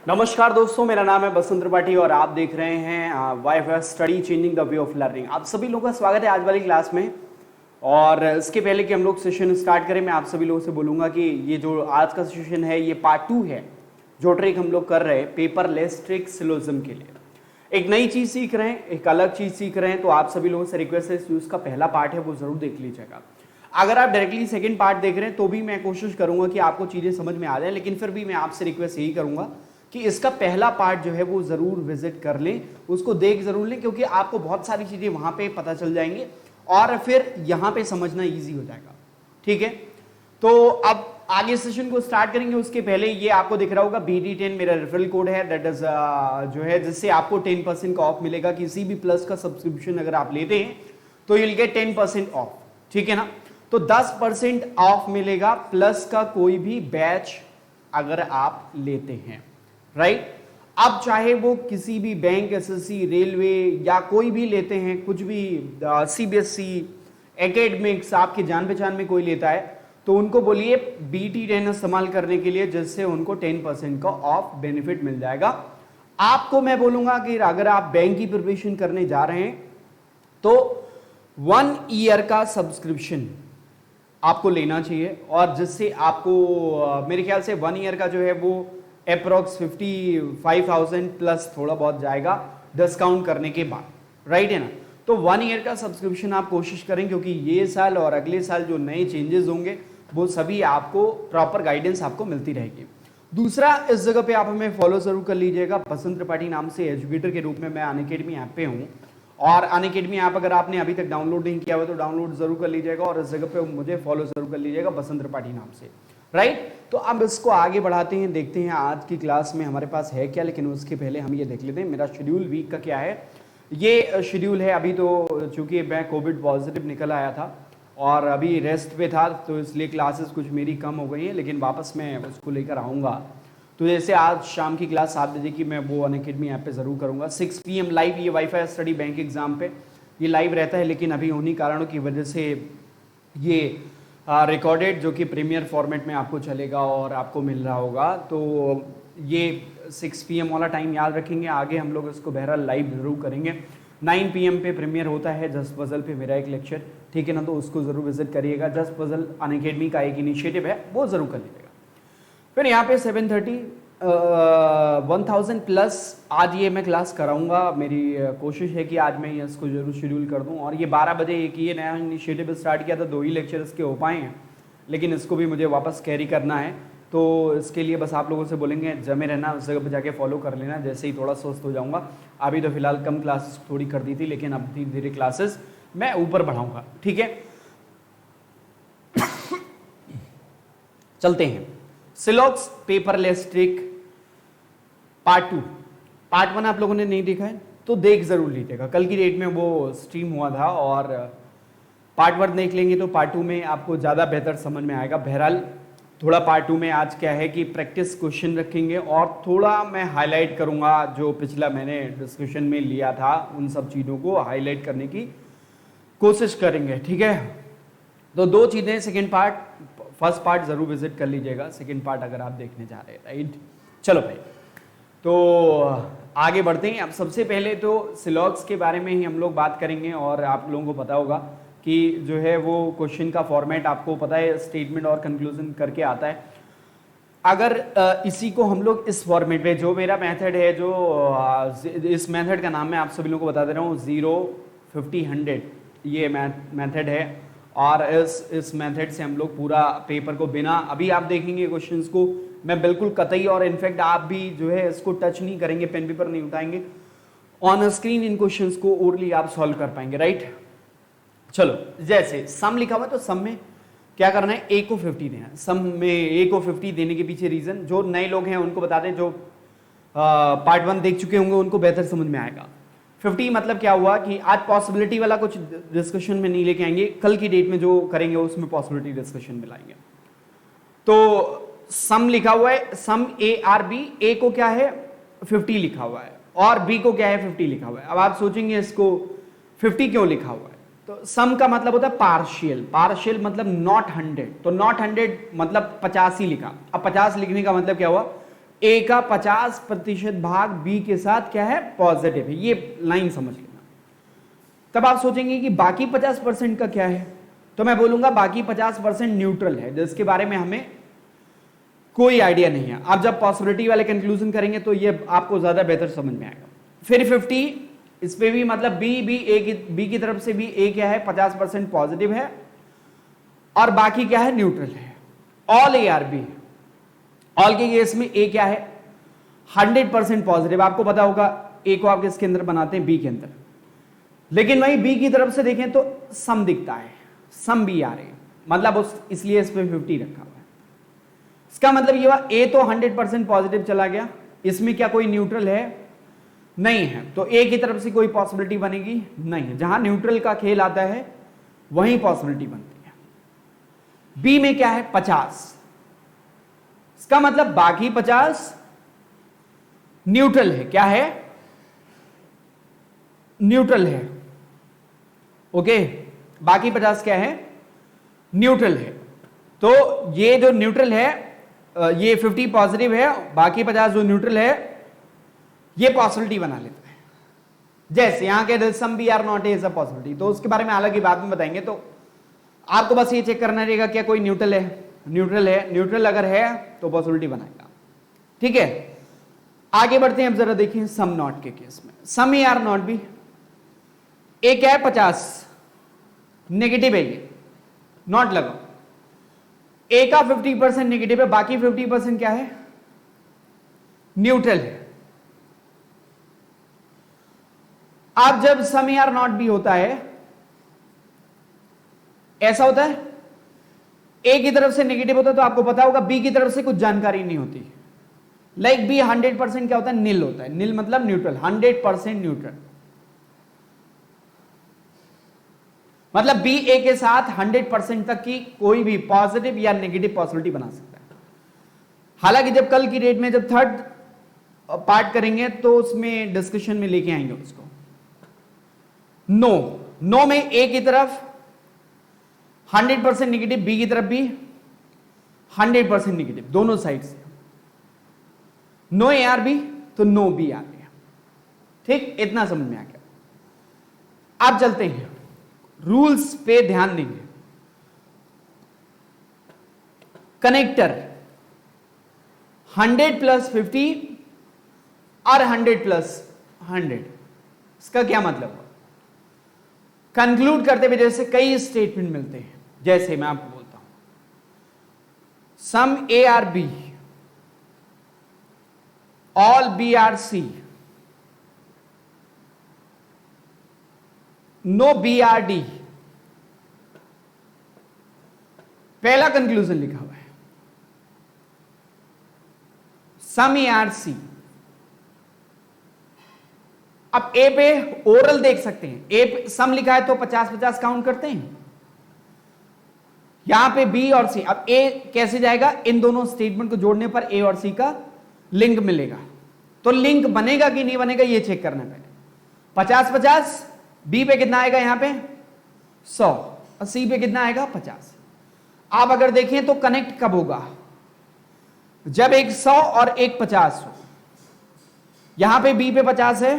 नमस्कार दोस्तों, मेरा नाम है बसंत त्रिपाठी और आप देख रहे हैं wifi study changing the way of learning. आप सभी लोगों का स्वागत है आज वाली क्लास में। और इसके पहले कि हम लोग सेशन स्टार्ट करें, मैं आप सभी लोगों से बोलूँगा कि ये जो आज का सेशन है ये पार्ट 2 है। जो ट्रिक हम लोग कर रहे हैं पेपरलेस ट्रिक सिलोजिज्म के लिए, एक नई चीज़ सीख रहे हैं, एक अलग चीज़ सीख रहे हैं। तो आप सभी लोगों से रिक्वेस्ट है उसका पहला पार्ट है वो ज़रूर देख लीजिएगा। अगर आप डायरेक्टली सेकंड पार्ट देख रहे हैं तो भी मैं कोशिश करूंगा कि आपको चीज़ें समझ में आ जाए, लेकिन फिर भी मैं आपसे रिक्वेस्ट यही करूंगा कि इसका पहला पार्ट जो है वो ज़रूर विजिट कर लें, उसको देख ज़रूर लें, क्योंकि आपको बहुत सारी चीज़ें वहाँ पे पता चल जाएंगी और फिर यहाँ पे समझना ईजी हो जाएगा। ठीक है, तो अब आगे सेशन को स्टार्ट करेंगे। उसके पहले ये आपको दिख रहा होगा BD10 मेरा रेफरल कोड है, दैट इज जो है जिससे आपको 10% का ऑफ मिलेगा। किसी भी प्लस का सब्सक्रिप्शन अगर आप लेते हैं तो यू विल गेट 10% ऑफ। ठीक है ना, तो 10% ऑफ मिलेगा प्लस का कोई भी बैच अगर आप लेते हैं, राइट। अब चाहे वो किसी भी बैंक, SSC, रेलवे या कोई भी लेते हैं, कुछ भी CBSE, एकेडमिक्स, आपके जान पहचान में कोई लेता है तो उनको बोलिए BD10 इस्तेमाल करने के लिए, जिससे उनको 10% का ऑफ बेनिफिट मिल जाएगा। आपको मैं बोलूंगा कि अगर आप बैंक की प्रिपरेशन करने जा रहे हैं तो 1 ईयर का सब्सक्रिप्शन आपको लेना चाहिए, और जिससे आपको मेरे ख्याल से 1 ईयर का जो है वो अप्रोक्स 55,000 प्लस थोड़ा बहुत जाएगा डिस्काउंट करने के बाद, राइट है ना। तो 1 ईयर का सब्सक्रिप्शन आप कोशिश करें, क्योंकि ये साल और अगले साल जो नए चेंजेस होंगे वो सभी आपको प्रॉपर गाइडेंस आपको मिलती रहेगी। दूसरा, इस जगह पे आप हमें फॉलो जरूर कर लीजिएगा। बसंत त्रिपाठी नाम से एजुकेटर के रूप में मैं अनअकैडमी ऐप पे हूँ, और अनअकैडमी ऐप अगर आपने अभी तक डाउनलोड नहीं किया हुआ तो डाउनलोड जरूर कर लीजिएगा, और इस जगह पे मुझे फॉलो जरूर कर लीजिएगा बसंत त्रिपाठी नाम से, राइट। तो अब इसको आगे बढ़ाते हैं, देखते हैं आज की क्लास में हमारे पास है क्या। लेकिन उसके पहले हम ये देख लेते हैं मेरा शेड्यूल वीक का क्या है। ये शेड्यूल है अभी तो, चूंकि मैं कोविड पॉजिटिव निकल आया था और अभी रेस्ट पे था, तो इसलिए क्लासेस कुछ मेरी कम हो गई हैं, लेकिन वापस मैं उसको लेकर आऊँगा। तो जैसे आज शाम की क्लास 7 बजे की मैं वो अनअकैडमी ऐप पे ज़रूर करूँगा। 6 PM लाइव ये वाईफाई स्टडी बैंक एग्जाम पे ये लाइव रहता है, लेकिन अभी उन्हीं कारणों की वजह से ये रिकॉर्डेड, जो कि प्रीमियर फॉर्मेट में आपको चलेगा और आपको मिल रहा होगा। तो ये 6 PM वाला टाइम याद रखेंगे, आगे हम लोग इसको बहरहाल लाइव ज़रूर करेंगे। 9 PM पे प्रीमियर होता है जस्ट पजल पे मेरा एक लेक्चर, ठीक है ना, तो उसको ज़रूर विजिट करिएगा। जस्ट पजल अनअकैडमी का एक इनिशिएटिव है, वो ज़रूर कर लीजिएगा। फिर यहाँ पे 7:30 1000 प्लस आज ये मैं क्लास कराऊंगा। मेरी कोशिश है कि आज मैं इसको जरूर शेड्यूल कर दूं। और ये 12 बजे एक ये नया इनिशिएटिव स्टार्ट किया था, 2 ही लेक्चर इसके हो पाए हैं, लेकिन इसको भी मुझे वापस कैरी करना है। तो इसके लिए बस आप लोगों से बोलेंगे जमे रहना, उस जगह पर जाके फॉलो कर लेना, जैसे ही थोड़ा स्वस्थ हो जाऊँगा। अभी तो फिलहाल कम क्लासेस थोड़ी कर दी थी, लेकिन अब धीरे धीरे क्लासेस मैं ऊपर बढ़ाऊँगा, ठीक है। चलते हैं, सिलॉक्स पेपरलेस ट्रिक पार्ट 2। पार्ट 1 आप लोगों ने नहीं देखा है तो देख जरूर लीजिएगा, कल की डेट में वो स्ट्रीम हुआ था, और पार्ट 1 देख लेंगे तो पार्ट 2 में आपको ज़्यादा बेहतर समझ में आएगा। बहरहाल थोड़ा पार्ट 2 में आज क्या है कि प्रैक्टिस क्वेश्चन रखेंगे, और थोड़ा मैं हाईलाइट करूँगा जो पिछला मैंने डिस्कशन में लिया था, उन सब चीज़ों को हाईलाइट करने की कोशिश करेंगे, ठीक है। तो 2 चीज़ें, सेकेंड पार्ट, फर्स्ट पार्ट ज़रूर विजिट कर लीजिएगा, सेकेंड पार्ट अगर आप देखने जा रहे हैं, राइट। चलो भाई, तो आगे बढ़ते हैं। अब सबसे पहले तो सिलॉक्स के बारे में ही हम लोग बात करेंगे, और आप लोगों को पता होगा कि जो है वो क्वेश्चन का फॉर्मेट आपको पता है, स्टेटमेंट और कंक्लूजन करके आता है। अगर इसी को हम लोग इस फॉर्मेट में, जो मेरा मेथड है, जो इस मेथड का नाम मैं आप सभी लोगों को बता दे रहा हूँ, 0, 50, 100 ये मेथड है। और इस मेथड से हम लोग पूरा पेपर को बिना, अभी आप देखेंगे क्वेश्चंस को मैं बिल्कुल कतई, और इनफैक्ट आप भी जो है इसको टच नहीं करेंगे, पेन पेपर नहीं उठाएंगे, ऑन स्क्रीन इन क्वेश्चंस को ओरली आप सॉल्व कर पाएंगे, राइट। चलो, जैसे सम लिखा हुआ है तो सम में क्या करना है, a को 50 देना है। सम में a को 50 देने के पीछे रीजन, जो नए लोग हैं उनको बता दें, जो पार्ट 1 देख चुके होंगे उनको बेहतर समझ में आएगा। 50 मतलब क्या हुआ कि आज पॉसिबिलिटी वाला कुछ डिस्कशन में नहीं लेके आएंगे, कल की डेट में जो करेंगे उसमें पॉसिबिलिटी डिस्कशन में लाएंगे। तो सम लिखा हुआ है, सम a और b, a को क्या है 50 लिखा हुआ है और b को क्या है 50 लिखा हुआ है। अब आप सोचेंगे इसको 50 क्यों लिखा हुआ है, तो सम का मतलब होता है पार्शियल, पार्शियल मतलब नॉट 100, तो नॉट 100 मतलब 50 ही लिखा। अब 50 लिखने का मतलब क्या हुआ, ए का 50% भाग बी के साथ क्या है, पॉजिटिव है। ये लाइन समझ लेना। तब आप सोचेंगे कि बाकी 50% का क्या है, तो मैं बोलूंगा बाकी 50% न्यूट्रल है, जिसके बारे में हमें कोई आइडिया नहीं है। आप जब पॉसिबिलिटी वाले कंक्लूजन करेंगे तो ये आपको ज्यादा बेहतर समझ में आएगा। फिर 50, इस पे भी मतलब बी की तरफ से भी ए क्या है, 50% पॉजिटिव है और बाकी क्या है, न्यूट्रल है। All A are B, all के केस में ए क्या है, 100% पॉजिटिव। आपको पता होगा ए को आप किसके अंदर बनाते हैं, बी के अंदर। लेकिन वही बी की तरफ से देखें तो सम दिखता है, सम बी आ रहे हैं, मतलब उस इसलिए इस पे 50 रखा हुआ है। इसका मतलब ये हुआ ए तो 100% पॉजिटिव चला गया, इसमें क्या कोई न्यूट्रल है, नहीं है, तो ए की तरफ से कोई पॉसिबिलिटी बनेगी नहीं है। जहां न्यूट्रल का खेल आता है वहीं पॉसिबिलिटी बनती है। बी में क्या है, 50, इसका मतलब बाकी 50 न्यूट्रल है। क्या है, न्यूट्रल है। ओके, बाकी 50 क्या है, न्यूट्रल है। तो ये जो न्यूट्रल है, ये 50 पॉजिटिव है, बाकी 50 जो न्यूट्रल है, ये पॉसिबिलिटी बना लेता है। जैसे यहां के some B are not is a possibility, तो उसके बारे में अलग ही बाद में बताएंगे। तो आपको बस ये चेक करना रहेगा क्या कोई न्यूट्रल है, न्यूट्रल है, न्यूट्रल अगर है तो पॉसिबिलिटी बनाएगा। ठीक है, आगे बढ़ते हैं। अब जरा देखिए सम नॉट के केस में, सम ए आर नॉट बी, ए क्या है, 50, नेगेटिव है, ये नॉट लगाओ। ए का 50% नेगेटिव है, बाकी 50% क्या है, न्यूट्रल है। अब जब सम ए आर नॉट बी होता है, ऐसा होता है, ए की तरफ से नेगेटिव होता है तो आपको पता होगा बी की तरफ से कुछ जानकारी नहीं होती। लाइक बी 100% क्या होता है, नील होता है। नील मतलब न्यूट्रल, 100% न्यूट्रल, मतलब बी ए के साथ 100% तक की कोई भी पॉजिटिव या नेगेटिव पॉसिबिलिटी बना सकता है। हालांकि जब कल की डेट में जब थर्ड पार्ट करेंगे तो उसमें डिस्कशन में लेके आएंगे उसको। नो, नो में ए की तरफ 100% नेगेटिव, बी की तरफ भी 100% नेगेटिव, दोनों साइड से। नो ए आर बी तो नो बी आ गया। ठीक, इतना समझ में आ गया। आप चलते हैं, रूल्स पे ध्यान देंगे। कनेक्टर 100 + 50 और 100 + 100, इसका क्या मतलब है? कंक्लूड करते हुए जैसे कई स्टेटमेंट मिलते हैं, जैसे मैं आपको बोलता हूं some A are B, all B are C, no B are D. पहला कंक्लूजन लिखा हुआ है सम ए आर सी। अब ए पे ओरल देख सकते हैं, ए पे सम लिखा है तो 50-50 काउंट करते हैं। यहां पे बी और सी, अब ए कैसे जाएगा, इन दोनों स्टेटमेंट को जोड़ने पर ए और सी का लिंक मिलेगा। तो लिंक बनेगा कि नहीं बनेगा ये चेक करना है पहले। 50-50, बी पे कितना आएगा, यहां पे 100 और सी पे कितना आएगा, 50। आप अगर देखें तो कनेक्ट कब होगा, जब एक 100 और एक 50 हो। यहां पे बी पे 50 है,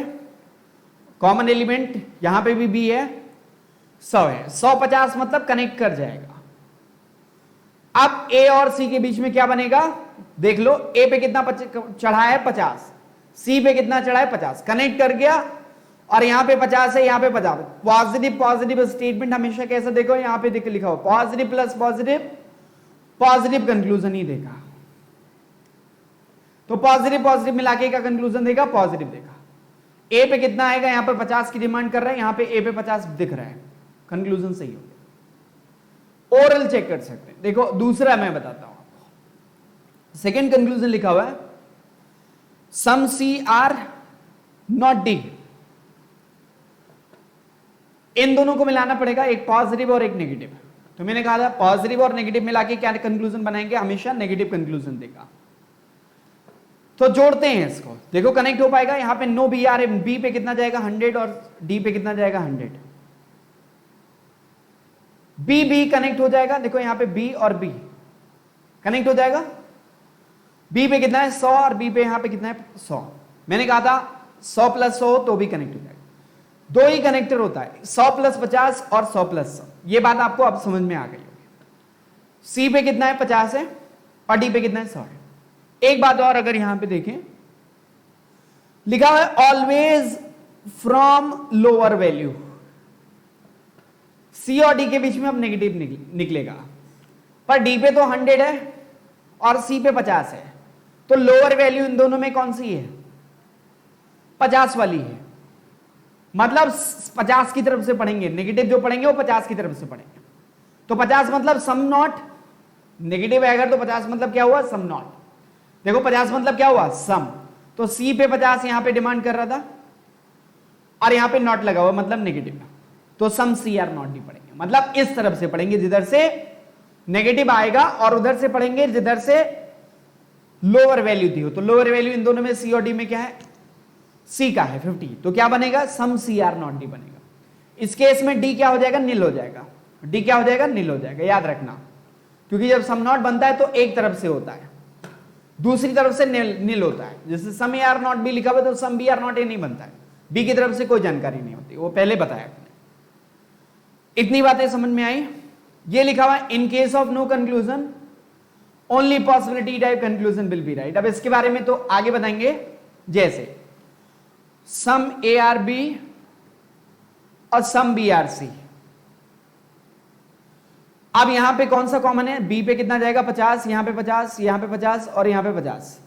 कॉमन एलिमेंट, यहां पे भी बी है, 100 है, 100-50 मतलब कनेक्ट कर जाएगा। अब ए और सी के बीच में क्या बनेगा, देख लो, ए पे कितना चढ़ा है, 50, सी पे कितना चढ़ा है, 50, कनेक्ट कर गया। और यहां पे 50 है, यहां पे 50। पॉजिटिव पॉजिटिव स्टेटमेंट हमेशा कैसा देखो, यहां पे देख लिखा हो positive plus positive, positive conclusion ही देगा। तो पॉजिटिव पॉजिटिव मिला के का कंक्लूजन देगा, पॉजिटिव देगा। ए पे कितना आएगा, यहां पर 50 की डिमांड कर रहा है, यहां पे ए पे 50 दिख रहा है, कंक्लूजन सही हो गया। ओरल चेक कर सकते हैं। देखो दूसरा मैं बताता हूं आपको, सेकेंड कंक्लूजन लिखा हुआ है सम सी आर नॉट डी। इन दोनों को मिलाना पड़ेगा, एक पॉजिटिव और एक नेगेटिव। तो मैंने कहा था पॉजिटिव और नेगेटिव मिला के क्या कंक्लूजन बनाएंगे, हमेशा नेगेटिव कंक्लूजन देगा। तो जोड़ते हैं इसको, देखो कनेक्ट हो पाएगा। यहां पे नो बी आर, बी पे कितना जाएगा 100 और डी पे कितना जाएगा 100। बी बी कनेक्ट हो जाएगा, देखो यहां पे बी और बी कनेक्ट हो जाएगा। बी पे कितना है 100 और बी पे यहां पे कितना है 100। मैंने कहा था 100 प्लस 100 तो भी कनेक्ट हो जाएगा, दो ही कनेक्टर होता है 100 प्लस 50 और 100 प्लस 100। ये बात आपको अब समझ में आ गई होगी। सी पे कितना है 50 है और डी पे कितना है 100 है। एक बात और अगर यहां पे देखें लिखा है ऑलवेज फ्रॉम लोअर वैल्यू, सी और डी के बीच में अब नेगेटिव निकलेगा, पर डी पे तो 100 है और सी पे 50 है, तो लोअर वैल्यू इन दोनों में कौन सी है 50 वाली है। मतलब 50 की तरफ से पढ़ेंगे, नेगेटिव जो पढ़ेंगे वो 50 की तरफ से पढ़ेंगे। तो 50 मतलब सम नॉट, नेगेटिव है अगर तो 50 मतलब क्या हुआ सम नॉट। देखो 50 मतलब क्या हुआ सम, तो सी पे 50 यहां पे डिमांड कर रहा था और यहां पे नॉट लगा हुआ मतलब नेगेटिव, तो सम सी आर नॉट डी पढ़ेंगे। मतलब इस तरफ से पढ़ेंगे जिधर से नेगेटिव आएगा और उधर से पढ़ेंगे जिधर से लोअर वैल्यू थी हो। तो लोअर वैल्यू इन दोनों में सी और डी में क्या है सी का है 50, तो क्या बनेगा सम सी आर नॉट डी बनेगा। इस केस में डी क्या हो जाएगा निल हो जाएगा, डी क्या हो जाएगा निल हो जाएगा, याद रखना, क्योंकि जब सम नॉट बनता है तो एक तरफ से होता है, दूसरी तरफ से निल होता है। जैसे some A are not B लिखा हुआ तो some B are not A नहीं बनता है, बी की तरफ से कोई जानकारी नहीं होती, वो पहले बताया। इतनी बातें समझ में आई। ये लिखा हुआ in case of no conclusion only possibility type conclusion will be right. अब इसके बारे में तो आगे बताएंगे, जैसे सम ए आर बी और सम बी आर सी। अब यहां पे कौन सा कॉमन है, बी पे कितना जाएगा 50, यहां पे 50, यहां पे 50 और यहां पे 50।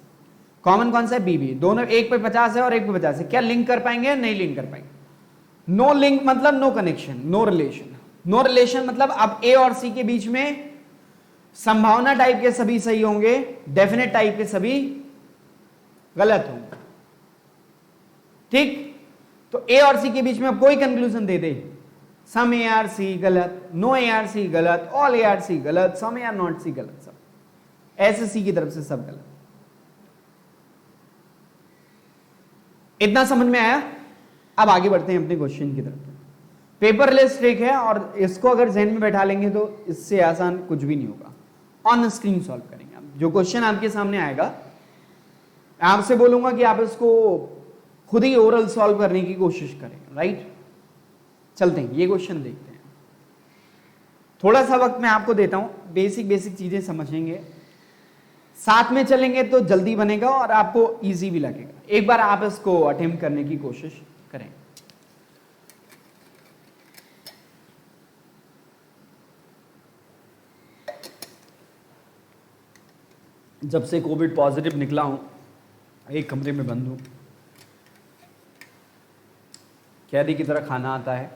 कॉमन कौन सा है बी बी, दोनों एक पे 50 है और एक पे 50 है। क्या लिंक कर पाएंगे, नहीं लिंक कर पाएंगे। नो लिंक मतलब no connection, no relation. No relation मतलब अब ए और सी के बीच में संभावना टाइप के सभी सही होंगे, डेफिनेट टाइप के सभी गलत होंगे। ठीक, तो ए और सी के बीच में अब कोई conclusion they they, some A R C गलत, नो ए आर सी गलत, ऑल ए आर सी गलत, सम ए आर नॉट सी गलत, सब ऐसे सी की तरफ से सब गलत। इतना समझ में आया। अब आगे बढ़ते हैं अपने क्वेश्चन की तरफ। पेपरलेस ट्रिक है और इसको अगर जहन में बैठा लेंगे तो इससे आसान कुछ भी नहीं होगा। ऑन स्क्रीन सॉल्व करेंगे। आप जो क्वेश्चन आपके सामने आएगा, आपसे बोलूंगा कि आप इसको खुद ही ओरल सॉल्व करने की कोशिश करें, राइट। चलते हैं, ये क्वेश्चन देखते हैं। थोड़ा सा वक्त मैं आपको देता हूं, बेसिक बेसिक चीजें समझेंगे, साथ में चलेंगे तो जल्दी बनेगा और आपको इजी भी लगेगा। एक बार आप इसको अटेम्प्ट करने की कोशिश करें। जब से कोविड पॉजिटिव निकला हूं, एक कमरे में बंद हूं, कैदी की तरह खाना आता है,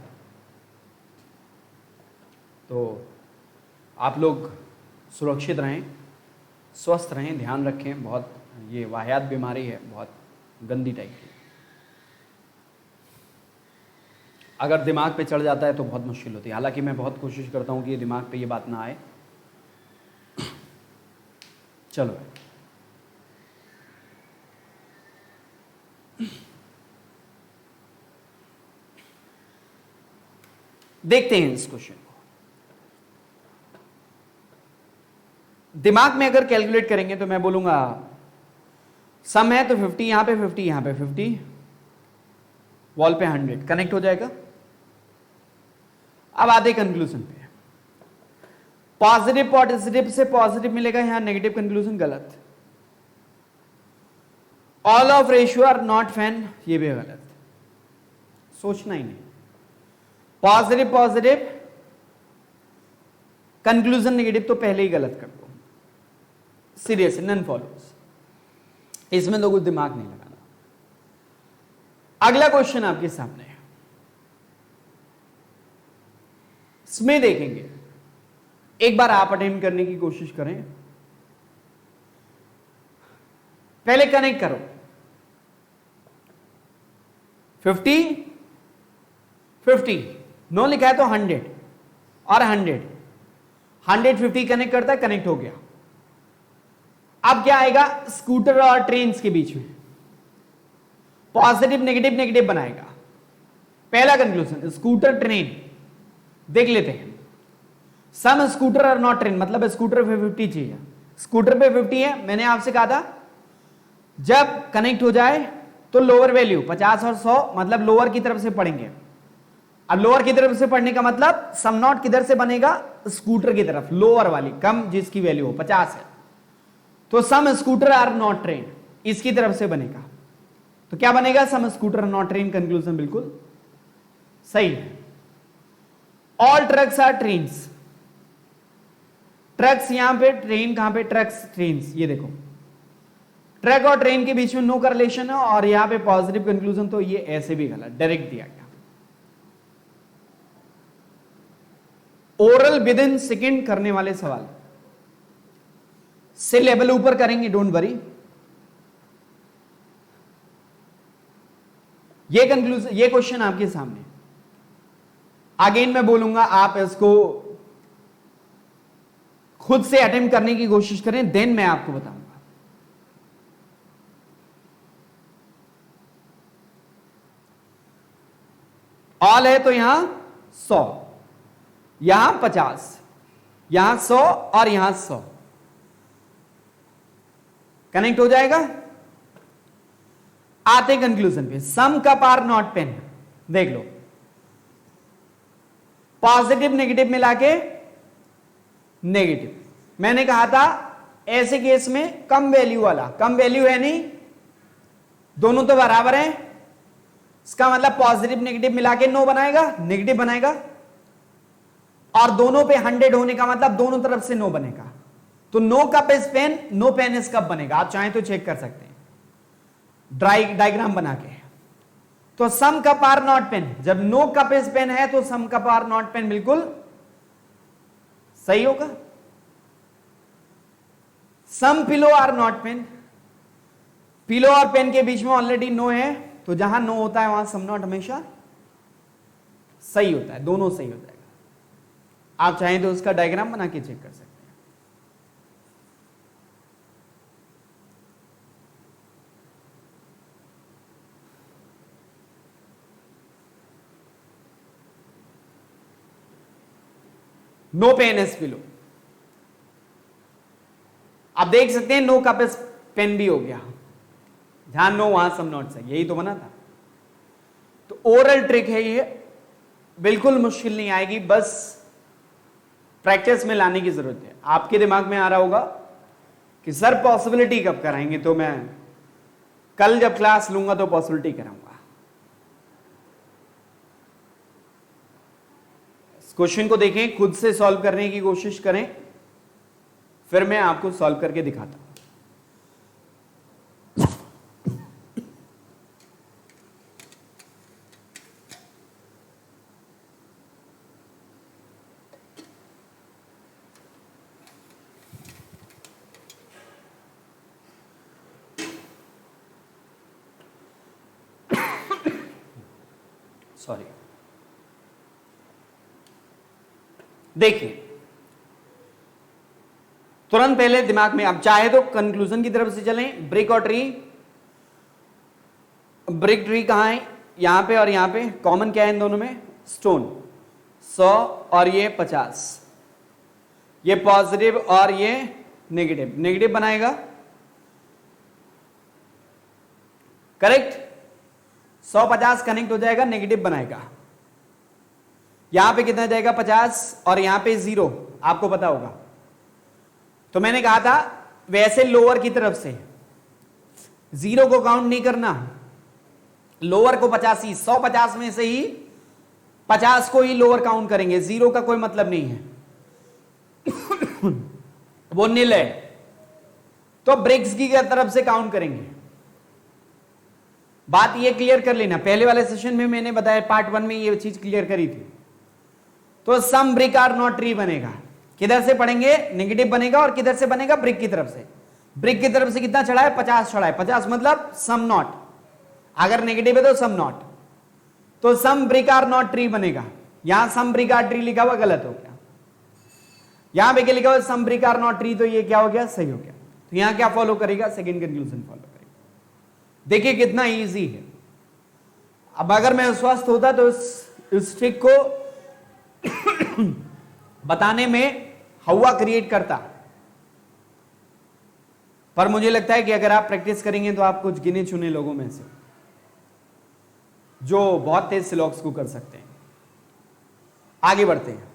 तो आप लोग सुरक्षित रहें, स्वस्थ रहें, ध्यान रखें। बहुत ये वाहियात बीमारी है, बहुत गंदी टाइप की। अगर दिमाग पे चढ़ जाता है तो बहुत मुश्किल होती है। हालांकि मैं बहुत कोशिश करता हूं कि ये दिमाग पे ये बात ना आए। चलो देखते हैं इस क्वेश्चन को। दिमाग में अगर कैलकुलेट करेंगे तो मैं बोलूंगा सम है तो 50 यहां पे 50 यहां पे 50, वॉल पे 100 कनेक्ट हो जाएगा। अब आते कंक्लूजन पे। पॉजिटिव पॉजिटिव से पॉजिटिव मिलेगा, यहां नेगेटिव कंक्लूजन गलत। All of ratio are not fan, ये भी गलत, सोचना ही नहीं। पॉजिटिव पॉजिटिव कंक्लूजन नेगेटिव तो पहले ही गलत कर दो, सीरियस नन फॉलोज, इसमें तो कुछ दिमाग नहीं लगाना। अगला क्वेश्चन आपके सामने है, इसमें देखेंगे, एक बार आप अटेम्प्ट करने की कोशिश करें। पहले कनेक्ट करो 50 50, नो लिखा है तो 100 और 100 150 कनेक्ट करता है, कनेक्ट हो गया। अब क्या आएगा, स्कूटर और ट्रेन के बीच में पॉजिटिव नेगेटिव नेगेटिव बनाएगा। पहला कंक्लूजन स्कूटर ट्रेन देख लेते हैं। सम स्कूटर और नॉट ट्रेन, मतलब स्कूटर पे 50 चाहिए, स्कूटर पे 50 है। मैंने आपसे कहा था जब कनेक्ट हो जाए तो लोअर वैल्यू 50 और 100 मतलब लोअर की तरफ से पढ़ेंगे। अब लोअर की तरफ से पढ़ने का मतलब सम नॉट किधर से बनेगा, स्कूटर की तरफ, लोअर वाली, कम जिसकी वैल्यू हो 50 है तो some scooter are not train इसकी तरफ से बनेगा। तो क्या बनेगा, some scooter not train. Conclusion बिल्कुल सही है। All trucks are trains, trucks यहां पे, ट्रेन कहां पे, ट्रक्स ट्रेन्स, ये देखो ट्रक और ट्रेन के बीच में नो करलेशन है और यहां पे पॉजिटिव कंक्लूजन, तो ये ऐसे भी गलत, डायरेक्ट दिया गया। ओरल विद इन सेकेंड करने वाले सवाल से लेवल ऊपर करेंगे, डोंट वरी। ये कंक्लूजन, ये क्वेश्चन आपके सामने, अगेन मैं बोलूंगा आप इसको खुद से अटेम्प्ट करने की कोशिश करें, देन मैं आपको बताऊंगा। ऑल है तो यहां 100, यहां 50, यहां 100 और यहां 100 कनेक्ट हो जाएगा। आते कंक्लूजन पे, सम कप आर नॉट पेन, देख लो पॉजिटिव नेगेटिव मिला के नेगेटिव। मैंने कहा था ऐसे केस में कम वैल्यू वाला, कम वैल्यू है नहीं, दोनों तो बराबर हैं, इसका मतलब पॉजिटिव नेगेटिव मिला के नो बनाएगा, नेगेटिव बनाएगा, और दोनों पे 100 होने का मतलब दोनों तरफ से नो बनेगा। तो no cup is pen, no pen is cup बनेगा। आप चाहें तो चेक कर सकते हैं डायग्राम बना के। तो some cup are not pen, जब नो कप इज पेन है तो some cup are not pen बिल्कुल सही होगा। Some pillow are not pen, pillow और पेन के बीच में ऑलरेडी नो है, तो जहां नो होता है वहां सम नॉट हमेशा सही होता है, दोनों सही हो जाएगा। आप चाहें तो उसका डायग्राम बना के चेक कर सकते हैं। नो पेन इज पिलो, आप देख सकते हैं नो कप इज पेन भी हो गया, जहां नो वहां सम नॉट सही, यही तो बना था। तो ओरल ट्रिक है ये, बिल्कुल मुश्किल नहीं आएगी, बस प्रैक्टिस में लाने की जरूरत है। आपके दिमाग में आ रहा होगा कि सर पॉसिबिलिटी कब कराएंगे, तो मैं कल जब क्लास लूंगा तो पॉसिबिलिटी कराऊंगा। इस क्वेश्चन को देखें, खुद से सॉल्व करने की कोशिश करें, फिर मैं आपको सॉल्व करके दिखाता हूं। सॉरी, देखिए तुरंत पहले दिमाग में, आप चाहे तो कंक्लूजन की तरफ से चलें। ब्रिक और ट्री, ब्रिक ट्री कहां है, यहां पे और यहां पे, कॉमन क्या है इन दोनों में, स्टोन। 100 और ये 50, ये पॉजिटिव और ये नेगेटिव, नेगेटिव बनाएगा, करेक्ट। 100-50 कनेक्ट हो जाएगा, नेगेटिव बनाएगा। यहां पे कितना जाएगा 50 और यहां पे 0, आपको पता होगा। तो मैंने कहा था वैसे लोअर की तरफ से 0 को काउंट नहीं करना, लोअर को 50 ही, 150 में से ही 50 को ही लोअर काउंट करेंगे, 0 का कोई मतलब नहीं है वो नील है। तो ब्रिक्स की तरफ से काउंट करेंगे। बात ये क्लियर कर लेना, पहले वाले सेशन में मैंने बताया, पार्ट 1 में ये चीज क्लियर करी थी। तो सम ब्रिक आर नॉट ट्री बनेगा, किधर से पढ़ेंगे, नेगेटिव बनेगा, और किधर से बनेगा, ब्रिक की तरफ से। ब्रिक की तरफ से कितना चढ़ा है, 50 चढ़ा है, 50 मतलब सम नॉट, अगर नेगेटिव है तो सम नॉट, तो सम ब्रिक आर नॉट ट्री बनेगा। यहां सम ब्रिक आर ट्री लिखा हुआ गलत हो गया, यहां पे क्या लिखा हुआ, सम ब्रिक आर नॉट ट्री, तो ये क्या हो गया, सही हो गया। तो यहां क्या फॉलो करेगा, सेकंड कंक्लूजन फॉलो करेगा। देखिए कितना इजी है। अब अगर मैं स्वस्थ होता तो इस ट्रिक को बताने में हवा क्रिएट करता, पर मुझे लगता है कि अगर आप प्रैक्टिस करेंगे तो आप कुछ गिने चुने लोगों में से जो बहुत तेज सिलॉक्स को कर सकते हैं। आगे बढ़ते हैं।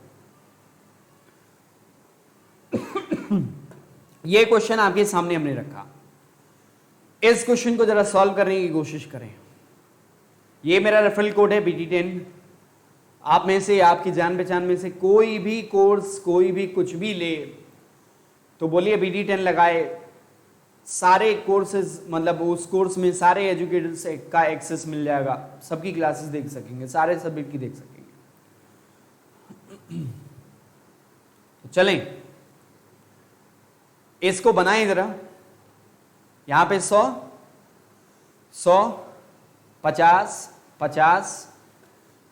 यह क्वेश्चन आपके सामने हमने रखा, इस क्वेश्चन को जरा सॉल्व करने की कोशिश करें। ये मेरा रेफरल कोड है BT10। आप में से, आपकी जान पहचान में से कोई भी कोर्स, कोई भी कुछ भी ले तो बोलिए BT10 लगाए। सारे कोर्सेज, मतलब उस कोर्स में सारे एजुकेटर्स का एक्सेस मिल जाएगा, सबकी क्लासेस देख सकेंगे, सारे सब्जेक्ट की देख सकेंगे। तो चलें, इसको बनाएं जरा। यहां पे 100, 100, 50, 50,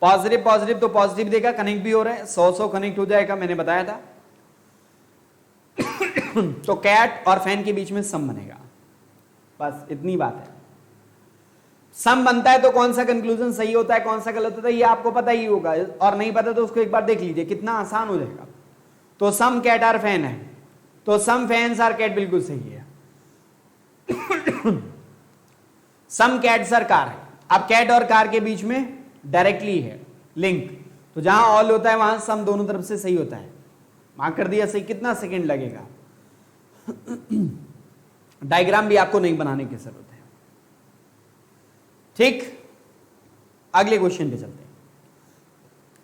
पॉजिटिव पॉजिटिव तो पॉजिटिव देगा, कनेक्ट भी हो रहा है, 100 कनेक्ट हो जाएगा, मैंने बताया था। तो कैट और फैन के बीच में सम बनेगा, बस इतनी बात है। सम बनता है तो कौन सा कंक्लूजन सही होता है, कौन सा गलत होता है, ये आपको पता ही होगा, और नहीं पता तो उसको एक बार देख लीजिए, कितना आसान हो जाएगा। तो सम कैट आर फैन है, तो सम फैन्स आर कैट बिल्कुल सही है। सम कैट्स आर कार, अब कैट और कार के बीच में डायरेक्टली है लिंक, तो जहां ऑल होता है वहां सम दोनों तरफ से सही होता है। मार्क कर दिया सही। कितना सेकंड लगेगा? डायग्राम भी आपको नहीं बनाने की जरूरत है। ठीक, अगले क्वेश्चन पे चलते हैं।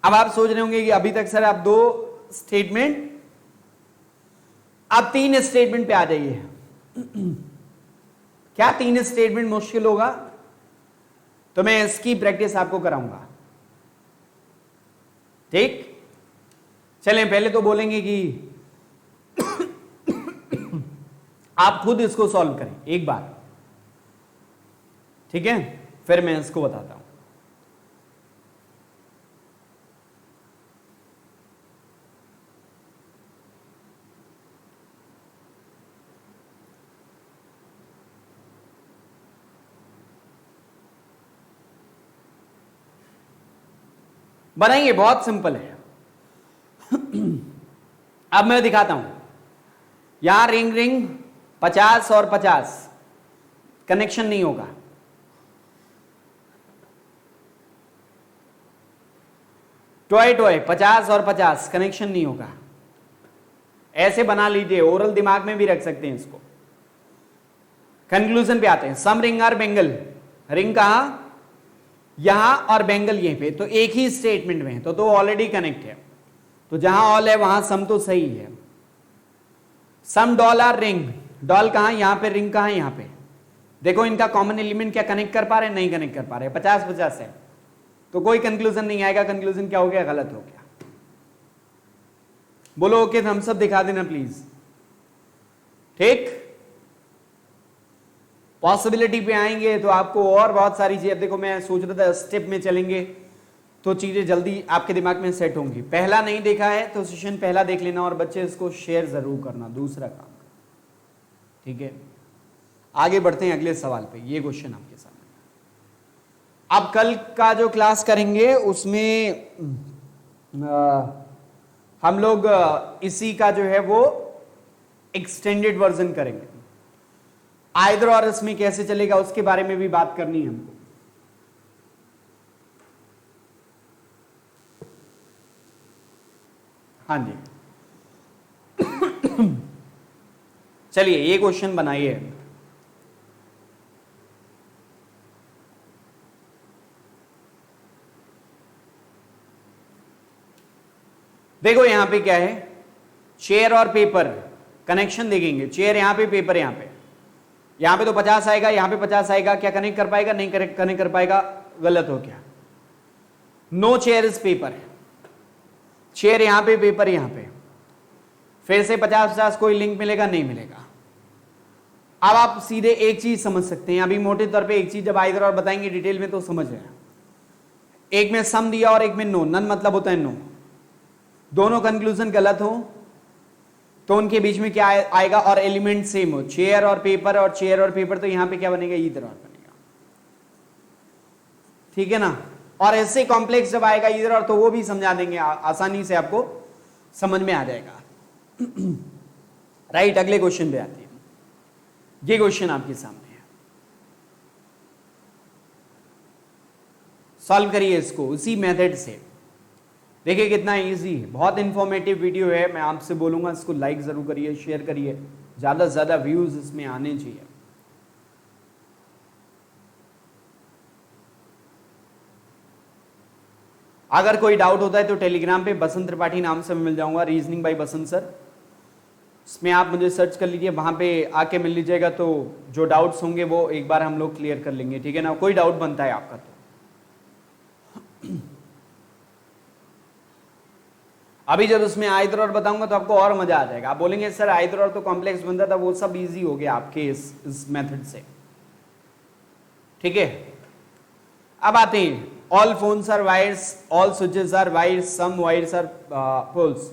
अब आप सोच रहे होंगे कि अभी तक सर आप 2 स्टेटमेंट, अब 3 स्टेटमेंट पे आ जाइए। क्या 3 स्टेटमेंट मुश्किल होगा? तो मैं इसकी प्रैक्टिस आपको कराऊंगा। ठीक, चलें, पहले तो बोलेंगे कि आप खुद इसको सॉल्व करें एक बार, ठीक है, फिर मैं इसको बताता हूं। बनाएंगे, बहुत सिंपल है। अब मैं दिखाता हूं, यहां रिंग रिंग 50 और 50 कनेक्शन नहीं होगा। टॉय टॉय 50 और 50 कनेक्शन नहीं होगा। ऐसे बना लीजिए, ओरल दिमाग में भी रख सकते हैं इसको। कंक्लूजन पे आते हैं। सम रिंग आर बेंगल, रिंग कहां? यहां और बेंगल यहीं पे, तो एक ही स्टेटमेंट में है, तो ऑलरेडी कनेक्ट है। तो जहां ऑल है वहां सम तो सही है। सम डॉल आर रिंग, डॉल कहां? यहां पे, रिंग कहां? यहां पे। देखो इनका कॉमन एलिमेंट क्या कनेक्ट कर पा रहे हैं? नहीं कनेक्ट कर पा रहे। 50-50 है, तो कोई कंक्लूजन नहीं आएगा। कंक्लूजन क्या हो गया? गलत हो गया। बोलो ओके, हम सब दिखा देना प्लीज। ठीक, पॉसिबिलिटी पे आएंगे तो आपको और बहुत सारी चीजें, देखो मैं सोच रहा था स्टेप में चलेंगे तो चीजें जल्दी आपके दिमाग में सेट होंगी। पहला नहीं देखा है तो सेशन पहला देख लेना, और बच्चे इसको शेयर जरूर करना। दूसरा काम, ठीक है। आगे बढ़ते हैं अगले सवाल पे। ये क्वेश्चन आपके सामने, अब कल का जो क्लास करेंगे उसमें हम लोग इसी का जो है वो एक्सटेंडेड वर्जन करेंगे। आइदर और इसमें कैसे चलेगा उसके बारे में भी बात करनी है हमको। हाँ जी, चलिए ये क्वेश्चन बनाइए। देखो यहां पे क्या है, चेयर और पेपर कनेक्शन देखेंगे। चेयर यहां पे, पेपर यहां पे। यहां पे तो 50 आएगा, यहां पे 50 आएगा। क्या कनेक्ट कर पाएगा? नहीं कनेक्ट कर पाएगा। गलत हो गया। नो चेयर इज पेपर है। चेयर यहां पे, पेपर यहां पे। फिर से 50-50 कोई लिंक मिलेगा? नहीं मिलेगा। अब आप सीधे एक चीज समझ सकते हैं, अभी मोटे तौर पे एक चीज जब आइदर और बताएंगे डिटेल में तो समझ रहे हैं। एक में सम दिया और एक में नो। नन मतलब होता है नो। दोनों कंक्लूजन गलत हो तो उनके बीच में क्या आएगा? और एलिमेंट सेम हो। चेयर और पेपर, और चेयर और पेपर, तो यहां पे क्या बनेगा? इधर और बनेगा। ठीक है ना। और ऐसे कॉम्प्लेक्स जब आएगा इधर और, तो वो भी समझा देंगे, आसानी से आपको समझ में आ जाएगा। राइट, अगले क्वेश्चन पे आती है। ये क्वेश्चन आपके सामने है, सॉल्व करिए इसको उसी मेथड से। देखिए कितना इजी है, बहुत इंफॉर्मेटिव वीडियो है। मैं आपसे बोलूंगा इसको लाइक जरूर करिए, शेयर करिए, ज्यादा से ज्यादा व्यूज इसमें आने चाहिए। अगर कोई डाउट होता है तो टेलीग्राम पे बसंत त्रिपाठी नाम से मैं मिल जाऊंगा, रीजनिंग बाय बसंत सर, इसमें आप मुझे सर्च कर लीजिए, वहां पे आके मिल लीजिएगा। तो जो डाउट्स होंगे वो एक बार हम लोग क्लियर कर लेंगे, ठीक है ना। कोई डाउट बनता है आपका तो अभी जब उसमें आयतर और बताऊंगा तो आपको और मजा आ जाएगा। आप बोलेंगे सर आयतर और तो कॉम्प्लेक्स बनता था, वो सब इजी हो गया आपके इस मेथड से, ठीक है। अब आते हैं, all phones are wires, all switches are wires, some wires are poles.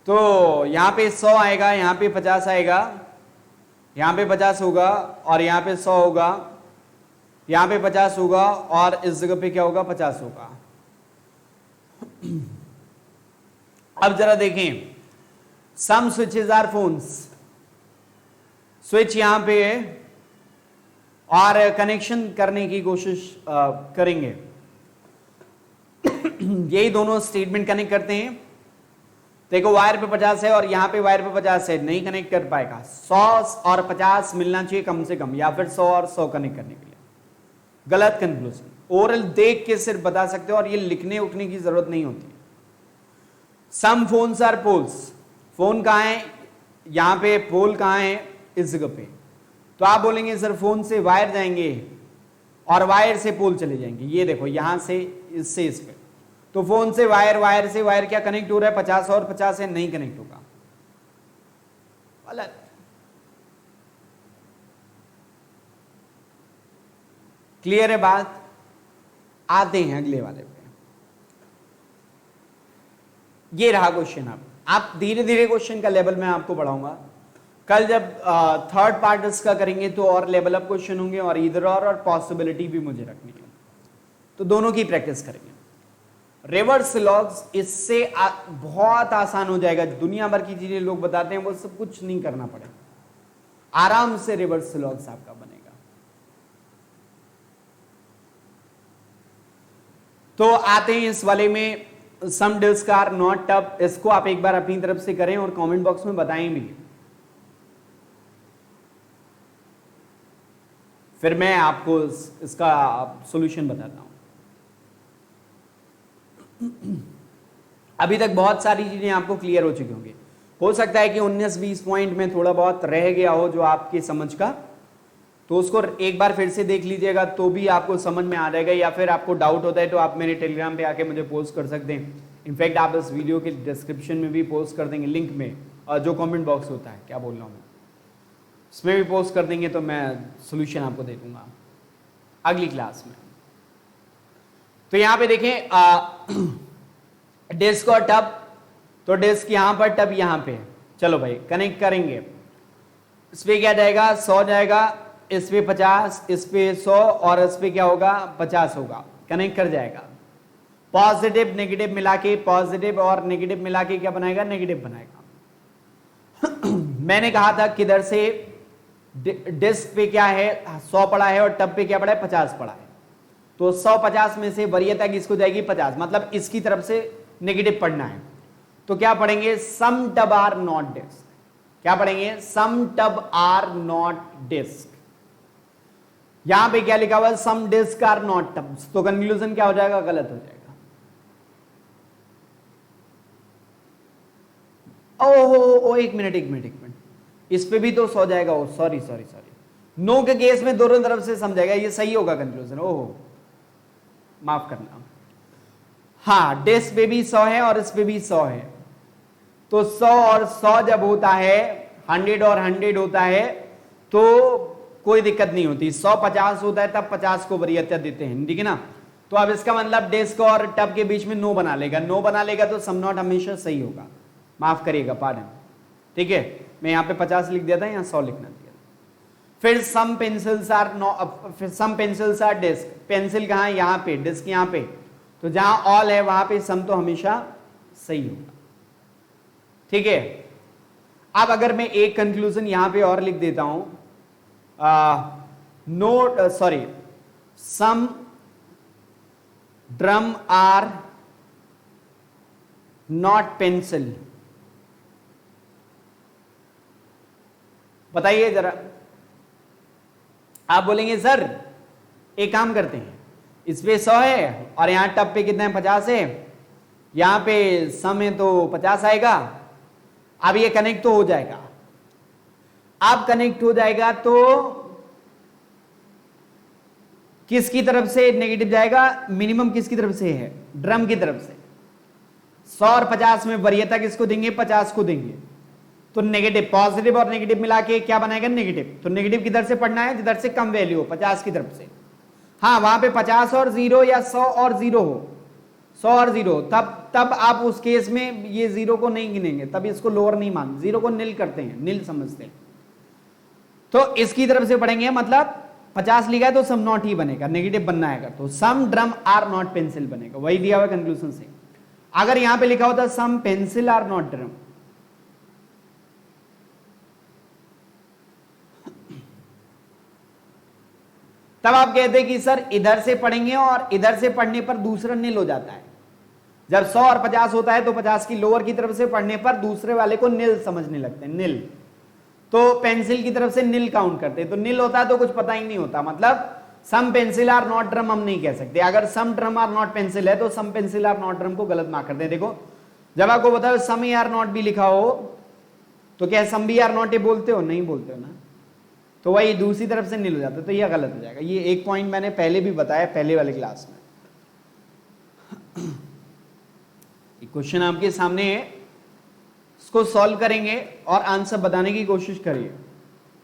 तो यहां पे 100 आएगा, यहां पे 50 आएगा, यहां पे 50 होगा और यहां पे 100 होगा, यहां पे 50 होगा और इस जगह पे क्या होगा, 50 होगा। अब जरा देखें, सम स्विचेस आर फोन्स, स्विच यहां पे है और कनेक्शन करने की कोशिश करेंगे। यही दोनों स्टेटमेंट कनेक्ट करते हैं। देखो वायर पे 50 है और यहां पे वायर पे 50 है, नहीं कनेक्ट कर पाएगा। 100 और 50 मिलना चाहिए कम से कम, या फिर 100 और 100 कनेक्ट करने के लिए। गलत कंक्लूजन। ओरल देख के सिर्फ बता सकते हो और ये लिखने उठने की जरूरत नहीं होती। सम फोन्स आर पोल्स, फोन कहां है, यहां पे पोल कहां है, इस जगह पे। तो आप बोलेंगे सर फोन से वायर जाएंगे और वायर से पोल चले जाएंगे। ये देखो यहां से इससे इस पे, तो फोन से वायर, वायर से वायर क्या कनेक्ट हो रहा है, 50 और 50 है, नहीं कनेक्ट होगा, गलत। क्लियर है बात। आते हैं अगले वाले पे। ये रहा क्वेश्चन। आप धीरे धीरे क्वेश्चन का लेवल मैं आपको बढ़ाऊंगा। कल जब थर्ड पार्ट इसका करेंगे तो और लेवल अप क्वेश्चन होंगे, और इधर और पॉसिबिलिटी भी मुझे रखनी है, तो दोनों की प्रैक्टिस करेंगे। रिवर्स लॉग्स इससे बहुत आसान हो जाएगा। दुनिया भर की चीजें लोग बताते हैं, वो सब कुछ नहीं करना पड़ेगा, आराम से रिवर्स लॉग्स आपका बनेगा। तो आते हैं इस वाले में, सम डिस्क आर नॉट टफ। इसको आप एक बार अपनी तरफ से करें और कमेंट बॉक्स में बताएं भी, फिर मैं आपको इसका सॉल्यूशन बताता हूं। अभी तक बहुत सारी चीजें आपको क्लियर हो चुकी होंगी। हो सकता है कि 19-20 पॉइंट में थोड़ा बहुत रह गया हो जो आपकी समझ का, तो उसको एक बार फिर से देख लीजिएगा तो भी आपको समझ में आ जाएगा। या फिर आपको डाउट होता है तो आप मेरे टेलीग्राम पे आके मुझे पोस्ट कर सकते हैं। इनफैक्ट आप इस वीडियो के डिस्क्रिप्शन में भी पोस्ट कर देंगे लिंक में, और जो कमेंट बॉक्स होता है, क्या बोल रहा हूँ मैं, इसमें भी पोस्ट कर देंगे तो मैं सोल्यूशन आपको दे दूंगा अगली क्लास में। तो यहाँ पे देखें डिस्क और टब, तो डिस्क यहां पर, टब यहां पे। चलो भाई कनेक्ट करेंगे। इस पे क्या जाएगा, 100 जाएगा, इस पे 50, इस पे 100 और इस पे क्या होगा, 50 होगा। कनेक्ट कर जाएगा। पॉजिटिव नेगेटिव मिला के, पॉजिटिव और नेगेटिव मिला के क्या बनाएगा, नेगेटिव बनाएगा। मैंने कहा था किधर से डिस्क पे क्या है, 100 पड़ा है और टब पे क्या पड़ा है, 50 पड़ा है। तो 100-50 में से वरीयता किसको जाएगी, 50, मतलब इसकी तरफ से नेगेटिव पढ़ना है। तो क्या पढ़ेंगे, सम टब आर नॉट डिस्क। क्या पढ़ेंगे, सम टब आर नॉट डिस्क। यहां पे क्या लिखा हुआ है, some disc are not tub. तो कंक्लूजन क्या हो जाएगा, गलत हो जाएगा। ओ एक मिनट, इस पे भी तो 100 जाएगा। ओ सॉरी, नो के केस में दोनों तरफ से समझाएगा, ये सही होगा कंक्लूजन। ओहो माफ करना। हाँ, डिस्क पे भी 100 है और इस पे भी 100 है। तो 100 और 100 जब होता है, 100 और 100 होता है, तो कोई दिक्कत नहीं होती। 100-50 होता है तब 50 को वरीयता देते हैं, ठीक है ना। तो अब इसका मतलब डिस्क और टब के बीच में नो बना लेगा। नो बना लेगा तो सम नॉट हमेशा सही होगा। माफ करिएगा, पार्डन, ठीक है। मैं यहां पे 50 लिख दिया था, यहां 100 लिखना दिया। फिर सम पेंसिल्स आर डिस्क। पेंसिल कहां है, यहां पे, डिस्क यहां पे। तो जहां ऑल है वहां पे सम तो हमेशा सही होगा, ठीक है। अब अगर मैं एक कंक्लूजन यहां पे और लिख देता हूं, note sorry, some drum are not pencil. बताइए जरा। आप बोलेंगे सर एक काम करते हैं, इस पे 100 है और यहां टप पे कितना है 50 है, यहां पे सम है तो 50 आएगा। अब ये कनेक्ट तो हो जाएगा। अब कनेक्ट हो जाएगा तो किसकी तरफ से नेगेटिव जाएगा? मिनिमम किसकी तरफ से है? ड्रम की तरफ से। 100 और 50 में वरीयता किसको देंगे? 50 को देंगे। तो नेगेटिव, पॉजिटिव और नेगेटिव मिला के क्या बनाएगा? नेगेटिव। तो नेगेटिव किधर से पढ़ना है? जिधर से कम वैल्यू हो, 50 की तरफ से। हाँ, वहां पे 50 और 0 या 100 और 0 हो, 100 और 0, तब आप उस केस में ये 0 को नहीं गिनेंगे, तब इसको लोअर नहीं मान, 0 को नील करते हैं, नील समझते हैं। तो इसकी तरफ से पढ़ेंगे, मतलब 50 लिखा है तो सम नॉट ही बनेगा, नेगेटिव बनना है तो सम ड्रम आर नॉट पेंसिल बनेगा, वही दिया हुआ कंक्लूजन से। अगर यहां पे लिखा होता सम पेंसिल आर नॉट ड्रम, तब आप कहते हैं कि सर इधर से पढ़ेंगे और इधर से पढ़ने पर दूसरा नील हो जाता है। जब 100 और 50 होता है तो 50 की लोअर की तरफ से पढ़ने पर दूसरे वाले को नील समझने लगते हैं, नील। तो पेंसिल की तरफ से नील काउंट करते हैं, तो नील होता है तो कुछ पता ही नहीं होता, मतलब सम पेंसिल आर नॉट ड्रम हम नहीं कह सकते। अगर सम ड्रम आर नॉट पेंसिल है तो सम पेंसिल आर नॉट ड्रम को गलत मार्क करते हैं। देखो जब आपको बताओ सम आर नॉट भी लिखा हो तो क्या सम भी आर नॉट ए बोलते हो? नहीं बोलते हो ना, तो वही दूसरी तरफ से नील हो जाता है, तो यह गलत हो जाएगा। ये एक पॉइंट मैंने पहले भी बताया, पहले वाले क्लास में। क्वेश्चन आपके सामने है, इसको सॉल्व करेंगे और आंसर बताने की कोशिश करिए।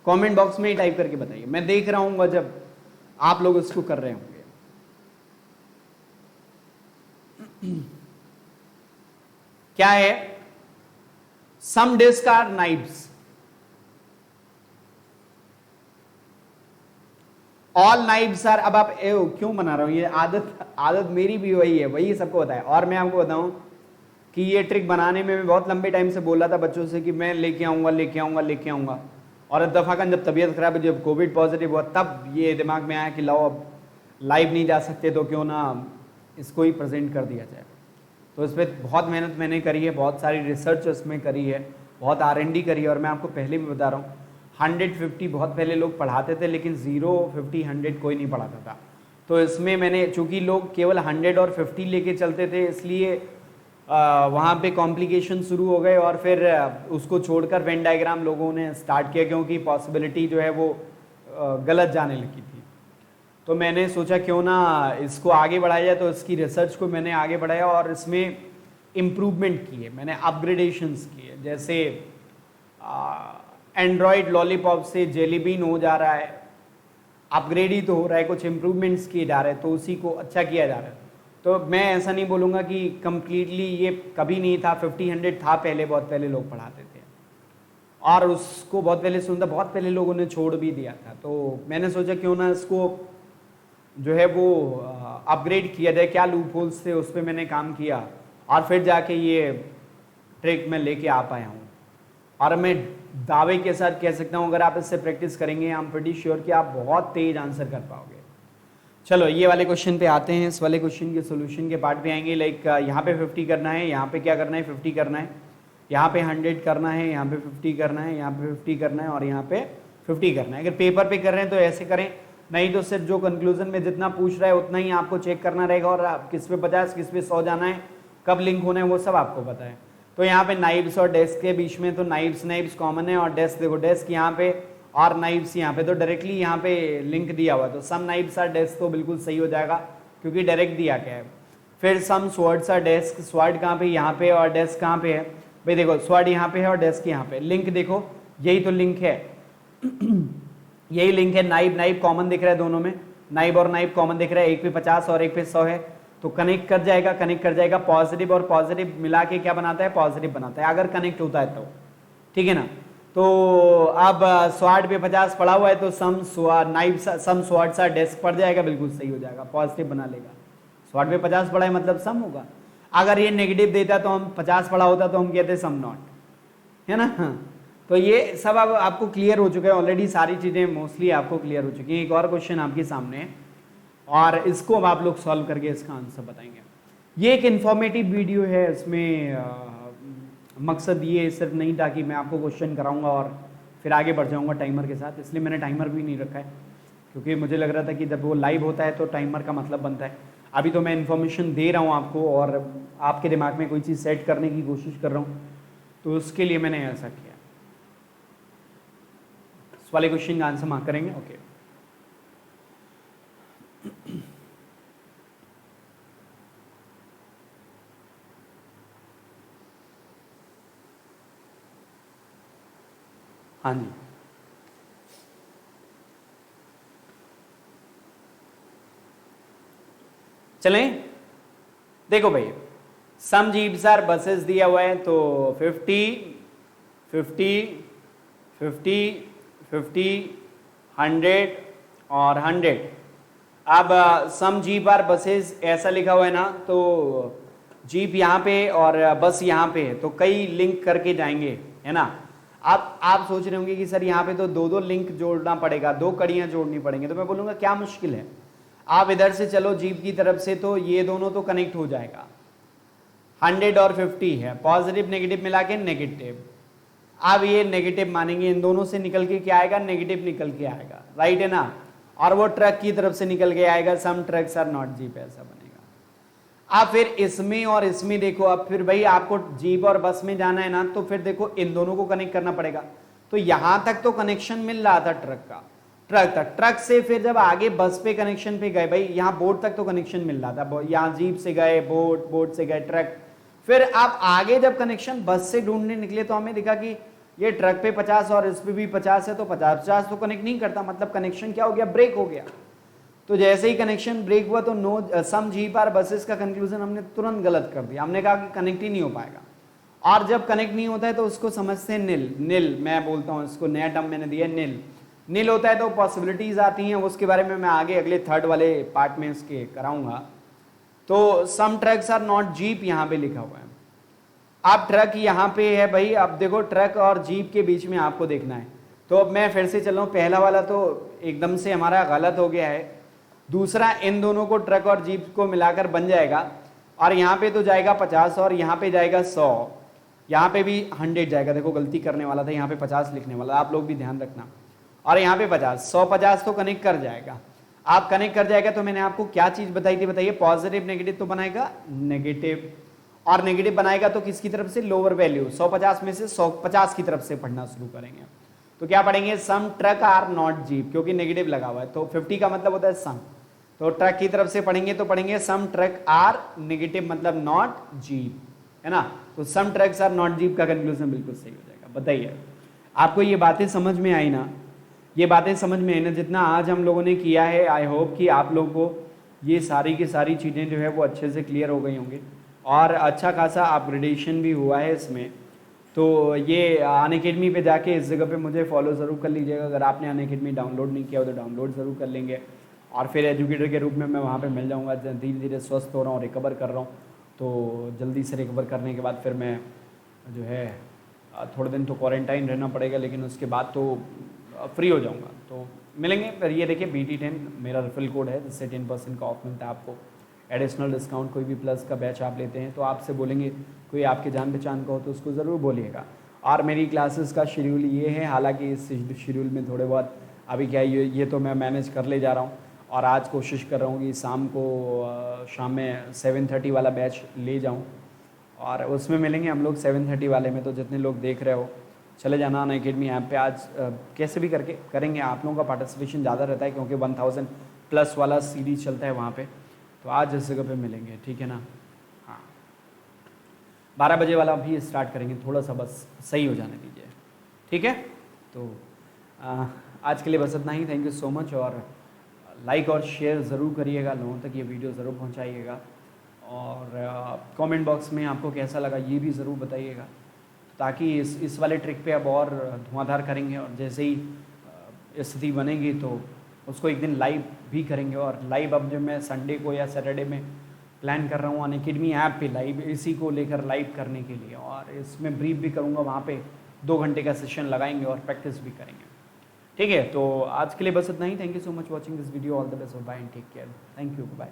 कमेंट बॉक्स में ही टाइप करके बताइए, मैं देख रहा हूं जब आप लोग इसको कर रहे होंगे। क्या है? Some disc are knives, all knives are. अब आप क्यों बना रहा हूं? ये आदत मेरी भी वही है, वही सबको बताया। और मैं आपको बताऊं कि ये ट्रिक बनाने में मैं बहुत लंबे टाइम से बोल रहा था बच्चों से कि मैं लेके आऊंगा। और दफाकन जब तबीयत खराब है, जब कोविड पॉजिटिव हुआ, तब ये दिमाग में आया कि लाओ अब लाइव नहीं जा सकते तो क्यों ना इसको ही प्रेजेंट कर दिया जाए। तो इस पर बहुत मेहनत मैंने करी है, बहुत सारी रिसर्च इसमें करी है, बहुत R&D करी है। और मैं आपको पहले भी बता रहा हूँ 150 बहुत पहले लोग पढ़ाते थे, लेकिन 0, 50, 100 कोई नहीं पढ़ाता था। तो इसमें मैंने, चूंकि लोग केवल 100 और 50 लेके चलते थे, इसलिए वहाँ पे कॉम्प्लिकेशन शुरू हो गए और फिर उसको छोड़कर वेन डायग्राम लोगों ने स्टार्ट किया, क्योंकि पॉसिबिलिटी जो है वो गलत जाने लगी थी। तो मैंने सोचा क्यों ना इसको आगे बढ़ाया जाए, तो इसकी रिसर्च को मैंने आगे बढ़ाया और इसमें इम्प्रूवमेंट किए, मैंने अपग्रेडेशंस किए। जैसे एंड्रॉयड लॉलीपॉप से जेली बीन हो जा रहा है, अपग्रेड ही तो हो रहा है, कुछ इम्प्रूवमेंट्स किए जा रहे हैं, तो उसी को अच्छा किया जा रहा है। तो मैं ऐसा नहीं बोलूँगा कि कम्प्लीटली ये कभी नहीं था, 50, 100 था पहले, बहुत पहले लोग पढ़ाते थे और उसको बहुत पहले सुनता, बहुत पहले लोगों ने छोड़ भी दिया था। तो मैंने सोचा क्यों ना इसको जो है वो अपग्रेड किया जाए, क्या लूप होल्स थे उस पर मैंने काम किया और फिर जाके ये ट्रिक मैं लेके आ पाया हूँ। और मैं दावे के साथ कह सकता हूँ अगर आप इससे प्रैक्टिस करेंगे, आई एम प्रीटी श्योर कि आप बहुत तेज आंसर कर पाओगे। चलो ये वाले क्वेश्चन पे आते हैं, इस वाले क्वेश्चन के सोल्यूशन के पार्ट पे आएंगे। लाइक यहाँ पे 50 करना है, यहाँ पे क्या करना है 50 करना है, यहाँ पे 100 करना है, यहाँ पे 50 करना है, यहाँ पे 50 करना है और यहाँ पे 50 करना है। अगर पेपर पे कर रहे हैं तो ऐसे करें, नहीं तो सिर्फ जो कंक्लूजन में जितना पूछ रहा है उतना ही आपको चेक करना रहेगा और किस पे 50 किस पे 100 जाना है, कब लिंक होना है, वो सब आपको पता है। तो यहाँ पे नाइफ्स और डेस्क के बीच में तो नाइफ्स कॉमन है और डेस्क देखो डेस्क यहाँ पे और नाइफ्स यहाँ पे, तो डायरेक्टली यहाँ पे लिंक दिया हुआ, तो सम नाइफ्स आर डेस्क तो बिल्कुल सही हो जाएगा क्योंकि डायरेक्ट दिया गया है। फिर सम स्वॉर्ड्स आर डेस्क, स्वॉर्ड कहाँ पे? यहाँ पे, और डेस्क कहाँ पे है भाई? देखो स्वॉर्ड यहाँ पे है और डेस्क यहाँ पे, लिंक देखो यही तो लिंक है यही लिंक है। नाइफ कॉमन दिख रहा है दोनों में, नाइफ और नाइफ कॉमन दिख रहा है, एक पे 50 और एक पे 100 है, तो कनेक्ट कर जाएगा। पॉजिटिव और पॉजिटिव मिला के क्या बनाता है? पॉजिटिव बनाता है, अगर कनेक्ट होता है तो, ठीक है ना। तो अब स्वॉर्ड पे 50 पड़ा हुआ है तो सम स्वॉर्ड सा डेस्क पड़ जाएगा, बिल्कुल सही हो जाएगा, पॉजिटिव बना लेगा। स्वॉर्ड पे 50 पड़ा है मतलब सम होगा। अगर ये नेगेटिव देता तो हम 50 पड़ा होता तो हम कहते सम नॉट, है ना। तो ये सब अब आपको क्लियर हो चुका है ऑलरेडी, सारी चीज़ें मोस्टली आपको क्लियर हो चुकी हैं। एक और क्वेश्चन आपके सामने है और इसको अब आप लोग सॉल्व करके इसका आंसर बताएंगे। ये एक इन्फॉर्मेटिव वीडियो है, इसमें मकसद ये सिर्फ नहीं था कि मैं आपको क्वेश्चन कराऊंगा और फिर आगे बढ़ जाऊंगा टाइमर के साथ, इसलिए मैंने टाइमर भी नहीं रखा है, क्योंकि मुझे लग रहा था कि जब वो लाइव होता है तो टाइमर का मतलब बनता है। अभी तो मैं इन्फॉर्मेशन दे रहा हूँ आपको और आपके दिमाग में कोई चीज़ सेट करने की कोशिश कर रहा हूँ, तो उसके लिए मैंने ऐसा किया। इस वाले क्वेश्चन का आंसर मार्क करेंगे। ओके, हाँ जी, चलें। देखो भाई, सम जीप्स आर बसेस दिया हुआ है, तो 50 50 50 50 100 और 100। अब सम जीप आर बसेस ऐसा लिखा हुआ है ना, तो जीप यहाँ पे और बस यहाँ पे है, तो कई लिंक करके जाएंगे, है ना। आप सोच रहे होंगे कि सर यहाँ पे तो दो दो लिंक जोड़ना पड़ेगा, दो कड़ियाँ जोड़नी पड़ेंगी, तो मैं बोलूँगा क्या मुश्किल है, आप इधर से चलो जीप की तरफ से, तो ये दोनों तो कनेक्ट हो जाएगा। 100 और 50 है, पॉजिटिव नेगेटिव मिला के नेगेटिव। अब ये नेगेटिव मानेंगे, इन दोनों से निकल के क्या आएगा, नेगेटिव निकल के आएगा, राइट है ना। और वो ट्रक की तरफ से निकल के आएगा, सम ट्रक्स आर नॉट जीप, ऐसा बनेगा। अब फिर इसमें और इसमें देखो, अब फिर भाई आपको जीप और बस में जाना है ना, तो फिर देखो इन दोनों को कनेक्ट करना पड़ेगा। तो यहां तक तो कनेक्शन मिल रहा था ट्रक का, ट्रक तक, ट्रक से फिर जब आगे बस पे कनेक्शन पे गए, भाई यहाँ बोट तक तो कनेक्शन मिल रहा था, यहाँ जीप से गए बोट, बोट से गए ट्रक, फिर आप आगे जब कनेक्शन बस से ढूंढने निकले तो हमें दिखा कि ये ट्रक पे 50 और इस पे भी 50 है, तो 50 तो कनेक्ट नहीं करता, मतलब कनेक्शन क्या हो गया, ब्रेक हो गया। तो जैसे ही कनेक्शन ब्रेक हुआ तो no some jeep are buses का कंक्लूजन हमने तुरंत गलत कर दिया, हमने कहा कि कनेक्ट ही नहीं हो पाएगा। और जब कनेक्ट नहीं होता है तो उसको समझते हैं निल, निल मैं बोलता हूँ इसको, नया टर्म मैंने दिया निल। निल होता है तो पॉसिबिलिटीज आती हैं, उसके बारे में मैं आगे अगले थर्ड वाले पार्ट में इसके कराऊंगा। तो सम ट्रक्स आर नॉट जीप यहाँ पे लिखा हुआ है। अब ट्रक यहाँ पे है भाई, अब देखो ट्रक और जीप के बीच में आपको देखना है, तो अब मैं फिर से चल रहा हूँ, पहला वाला तो एकदम से हमारा गलत हो गया है, दूसरा इन दोनों को ट्रक और जीप को मिलाकर बन जाएगा, और यहाँ पे तो जाएगा 50 और यहाँ पे जाएगा 100, यहाँ पे भी 100 जाएगा, देखो गलती करने वाला था, यहाँ पे 50 लिखने वाला, आप लोग भी ध्यान रखना, और यहाँ पे 50, 150 तो कनेक्ट कर जाएगा। आप कनेक्ट कर जाएगा तो मैंने आपको क्या चीज बताई थी, बताइए, पॉजिटिव नेगेटिव तो बनाएगा नेगेटिव, और नेगेटिव बनाएगा तो किसकी तरफ से, लोअर वैल्यू 150 में से 150 की तरफ से पढ़ना शुरू करेंगे। तो क्या पढ़ेंगे, सम ट्रक आर नॉट जीप, क्योंकि नेगेटिव लगा हुआ है, तो 50 का मतलब होता है सम, तो ट्रक की तरफ से पढ़ेंगे तो पढ़ेंगे सम ट्रक आर, नेगेटिव मतलब नॉट जीप, है ना। तो सम ट्रक्स आर नॉट जीप का कंक्लूजन बिल्कुल सही हो जाएगा। बताइए आपको ये बातें समझ में आई ना, ये बातें समझ में आई ना, जितना आज हम लोगों ने किया है, आई होप कि आप लोगों को ये सारी की सारी चीज़ें जो है वो अच्छे से क्लियर हो गई होंगी, और अच्छा खासा अपग्रेडेशन भी हुआ है इसमें। तो ये अनअकैडमी पे जाके इस जगह पे मुझे फॉलो ज़रूर कर लीजिएगा, अगर आपने अनअकैडमी डाउनलोड नहीं किया हो तो डाउनलोड ज़रूर कर लेंगे, और फिर एजुकेटर के रूप में मैं वहाँ पे मिल जाऊँगा। धीरे धीरे स्वस्थ हो रहा हूँ, रिकवर कर रहा हूँ, तो जल्दी से रिकवर करने के बाद फिर मैं जो है थोड़े दिन तो क्वारंटाइन रहना पड़ेगा, लेकिन उसके बाद तो फ्री हो जाऊँगा, तो मिलेंगे फिर। ये देखिए BT10 मेरा रेफरल कोड है, जिससे 10% का ऑफ मिलता है आपको, एडिशनल डिस्काउंट। कोई भी प्लस का बैच आप लेते हैं तो आपसे बोलेंगे, कोई आपके जान पहचान का हो तो उसको ज़रूर बोलिएगा। और मेरी क्लासेस का शेड्यूल ये है, हालांकि इस शेड्यूल में थोड़े बहुत अभी क्या ये तो मैं मैनेज कर ले जा रहा हूँ, और आज कोशिश कर रहा हूँ कि शाम में 7:30 वाला बैच ले जाऊँ, और उसमें मिलेंगे हम लोग 7:30 वाले में। तो जितने लोग देख रहे हो चले जाना अनअकैडमी ऐप पे, आज कैसे भी करके करेंगे। आप लोगों का पार्टिसिपेशन ज़्यादा रहता है क्योंकि 1000 प्लस वाला सीरीज चलता है वहाँ पे, तो आज इस जगह पे मिलेंगे, ठीक है ना। हाँ, 12 बजे वाला भी स्टार्ट करेंगे, थोड़ा सा बस सही हो जाने दीजिए, ठीक है। तो आज के लिए बस इतना ही, थैंक यू सो मच, और लाइक और शेयर ज़रूर करिएगा, लोगों तक ये वीडियो ज़रूर पहुँचाइएगा, और कमेंट बॉक्स में आपको कैसा लगा ये भी ज़रूर बताइएगा, ताकि इस वाले ट्रिक पे अब और धुआंधार करेंगे, और जैसे ही स्थिति बनेगी तो उसको एक दिन लाइव भी करेंगे। और लाइव अब जो मैं संडे को या सैटरडे में प्लान कर रहा हूँ अनअकैडमी ऐप पे लाइव, इसी को लेकर लाइव करने के लिए, और इसमें ब्रीफ भी करूँगा वहाँ पे 2 घंटे का सेशन लगाएंगे और प्रैक्टिस भी करेंगे। ठीक है, तो आज के लिए बस इतना ही। Thank you so much watching this video. All the best, bye and take care. Thank you, bye.